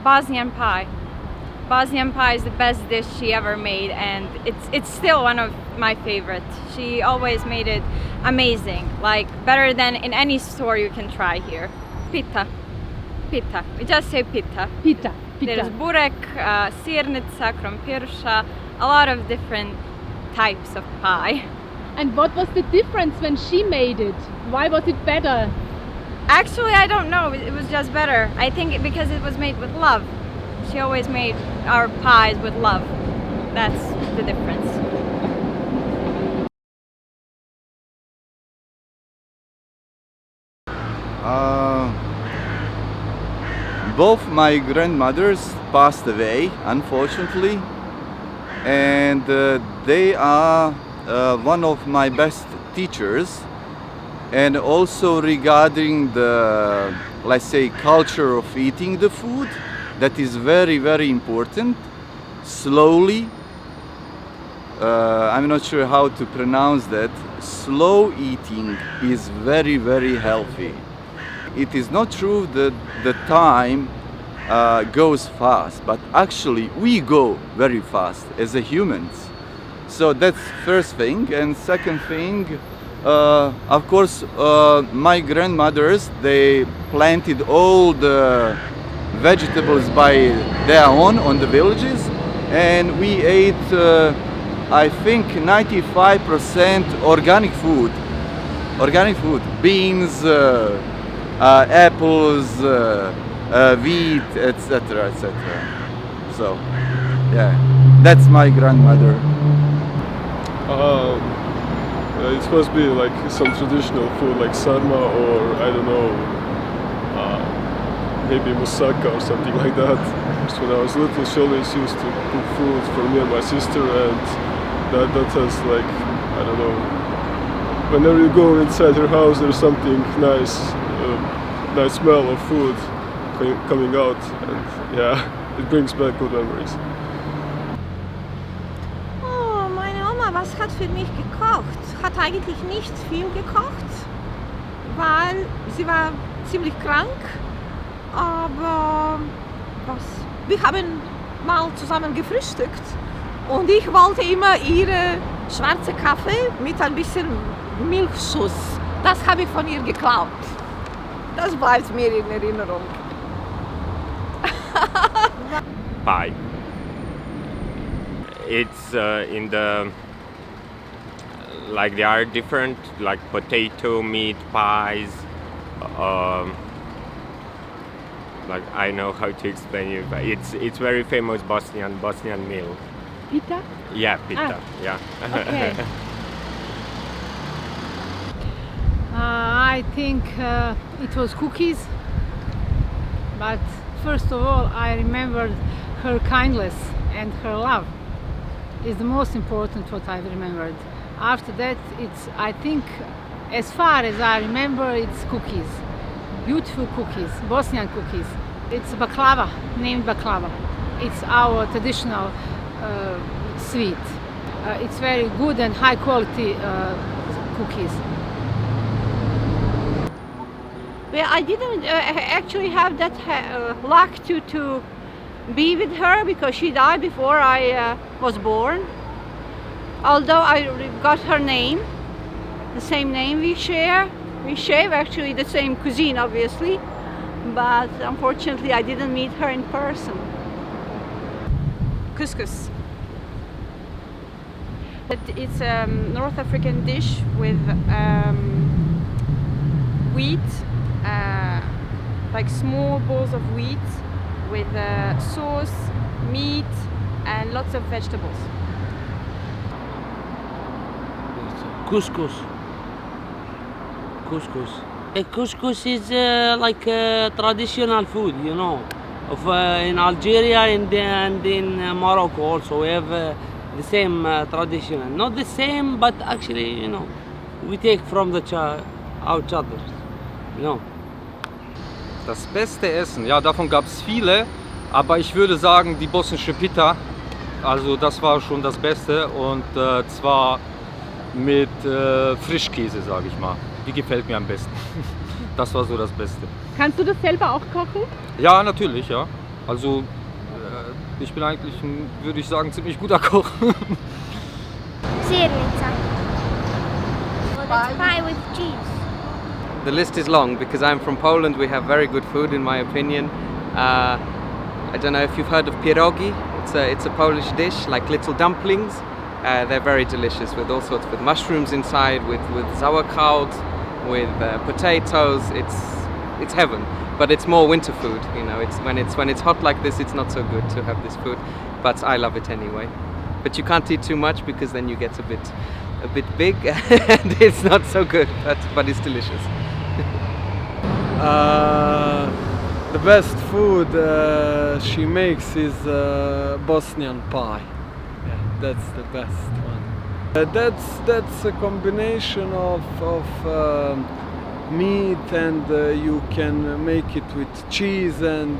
Bosnian pie. Bosnian pie is the best dish she ever made, and it's still one of my favorites. She always made it amazing, like better than in any store you can try here. Pita. Pita. We just say pita. Pita. There's burek, sirnica, krompirša, a lot of different types of pie. And what was the difference when she made it? Why was it better? Actually, I don't know. It was just better. I think because it was made with love. She always made our pies with love. That's the difference. Both my grandmothers passed away, unfortunately, and they are one of my best teachers. And also regarding the, let's say, culture of eating the food, that is very, very important. Slowly, I'm not sure how to pronounce that. Slow eating is very, very healthy. It is not true that the time goes fast, but actually we go very fast as a humans. So that's first thing. And second thing, of course, my grandmothers, they planted all the vegetables by their own on the villages, and we ate, I think, 95% organic food. Organic food, beans, apples, wheat, etc., etc. So, yeah, that's my grandmother. It must be like some traditional food like sarma, or I don't know, maybe moussaka or something like that. So when I was little, she always used to cook food for me and my sister, and that has like, I don't know, whenever you go inside her house, there's something nice, nice smell of food coming out, and yeah, it brings back good memories. Oh, meine Oma, was hat für mich gekocht? Hat eigentlich nicht viel gekocht, weil sie war ziemlich krank, aber wir haben mal zusammen gefrühstückt und ich wollte immer ihre schwarze Kaffee mit ein bisschen Milchschuss. Das habe ich von ihr geklaut. Das bleibt mir in Erinnerung. Pie. It's in the, like, they are different, like potato, meat pies. Like, I know how to explain it, but it's very famous Bosnian meal. Pita? Yeah, pita. Yeah. Okay. I think it was cookies, but first of all, I remembered her kindness and her love. Is the most important what I've remembered. After that, it's, I think, as far as I remember, it's cookies. Beautiful cookies, Bosnian cookies. It's baklava, named baklava. It's our traditional sweet. It's very good and high quality cookies. Well, I didn't actually have that luck to be with her because she died before I was born. Although I got her name, the same name we share. We share actually the same cuisine, obviously, but unfortunately I didn't meet her in person. Couscous. It's a North African dish with wheat, like small balls of wheat with sauce, meat, and lots of vegetables. Couscous. Couscous is like traditional food, you know, of in Algeria and in Morocco also. We have the same tradition. Not the same, but actually, you know, we take from the each other, you know. Das beste Essen, ja, davon gab es viele, aber ich würde sagen die bosnische Pita, also das war schon das Beste, und zwar mit Frischkäse, sage ich mal. Die gefällt mir am besten. Das war so das Beste. Kannst du das selber auch kochen? Ja, natürlich, ja. Also ich bin eigentlich würde ich sagen, ziemlich guter Koch. Sirnica. Well, that's pie with cheese. The list is long because I'm from Poland. We have very good food, in my opinion. I don't know if you've heard of pierogi. It's a Polish dish, like little dumplings. They're very delicious with all sorts, with mushrooms inside, with sauerkraut, with potatoes. It's heaven. But it's more winter food. You know, when it's hot like this, it's not so good to have this food. But I love it anyway. But you can't eat too much because then you get a bit big and it's not so good. But it's delicious. The best food she makes is Bosnian pie. Yeah, that's the best one. That's a combination of meat, and you can make it with cheese and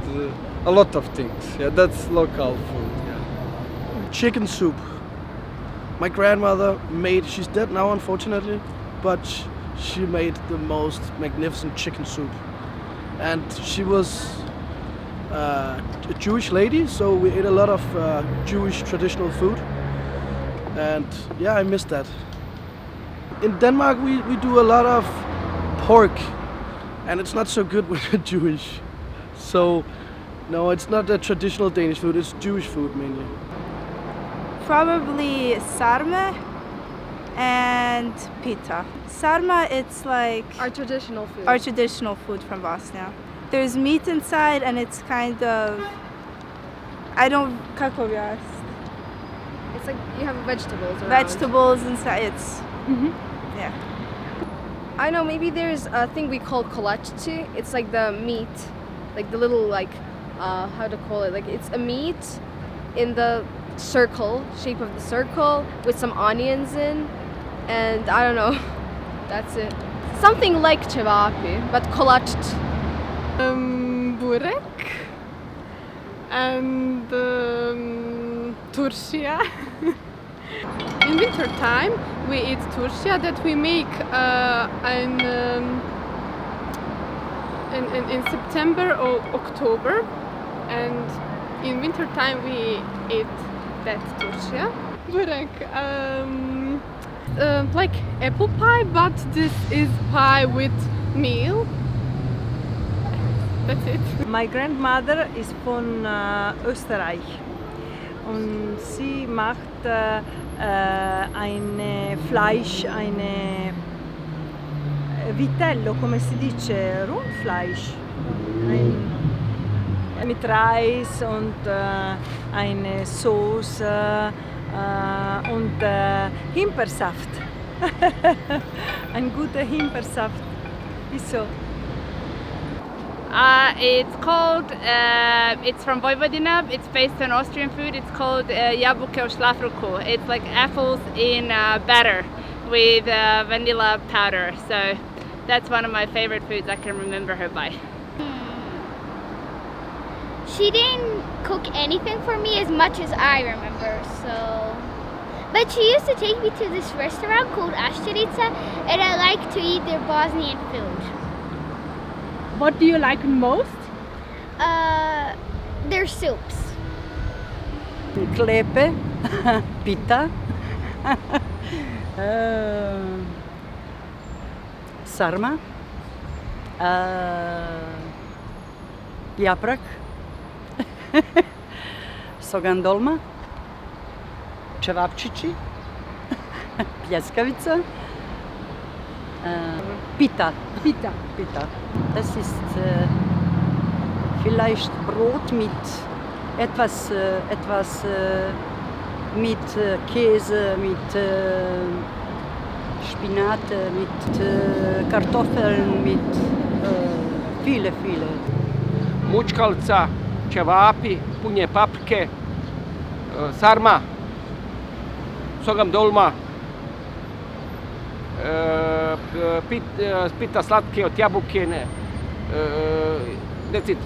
a lot of things. Yeah, that's local food. Yeah. Chicken soup. My grandmother made, she's dead now unfortunately, but she made the most magnificent chicken soup. And she was a Jewish lady, so we ate a lot of Jewish traditional food. And yeah, I miss that. In Denmark we do a lot of pork, and it's not so good when you're Jewish. So no, it's not a traditional Danish food, it's Jewish food mainly. Probably sarma and pita. Sarma, it's like our traditional food. Our traditional food from Bosnia. There's meat inside, and it's kind of, kako objasniti? It's like you have vegetables around. Vegetables inside. It's yeah. I know, maybe there's a thing we call kolachchi. It's like the meat, like the little how to call it? Like it's a meat in the circle, shape of the circle, with some onions in, and I don't know. That's it. Something like cevapi, but kolached. Burek and turşia. In winter time, we eat turşia that we make in September or October, and in winter time we eat that turşia. Burek. Like apple pie, but this is pie with meal. That's it. My grandmother is from Österreich und sie macht ein Fleisch, eine vitello, come si dice, Rundfleisch, mit Reis und eine Sauce und Himbeersaft. Ein guter Himbeersaft. Wieso? It's called, it's from Vojvodina, it's based on Austrian food, it's called jabuke or šlafruku. It's like apples in batter with vanilla powder. So that's one of my favorite foods I can remember her by. She didn't cook anything for me as much as I remember, so... But she used to take me to this restaurant called Ashtarica, and I like to eat their Bosnian food. What do you like most? Their soups. Klepe, pita, sarma, japrak, sogandolma, čevapčići, pljeskavica, pita. Pita. Das ist vielleicht Brot mit etwas mit Käse, mit Spinat, mit Kartoffeln, mit viele. Mučkalca, ćevapi, punje paprike, sarma, sogam dolma, pita slatke od jabuke, that's it.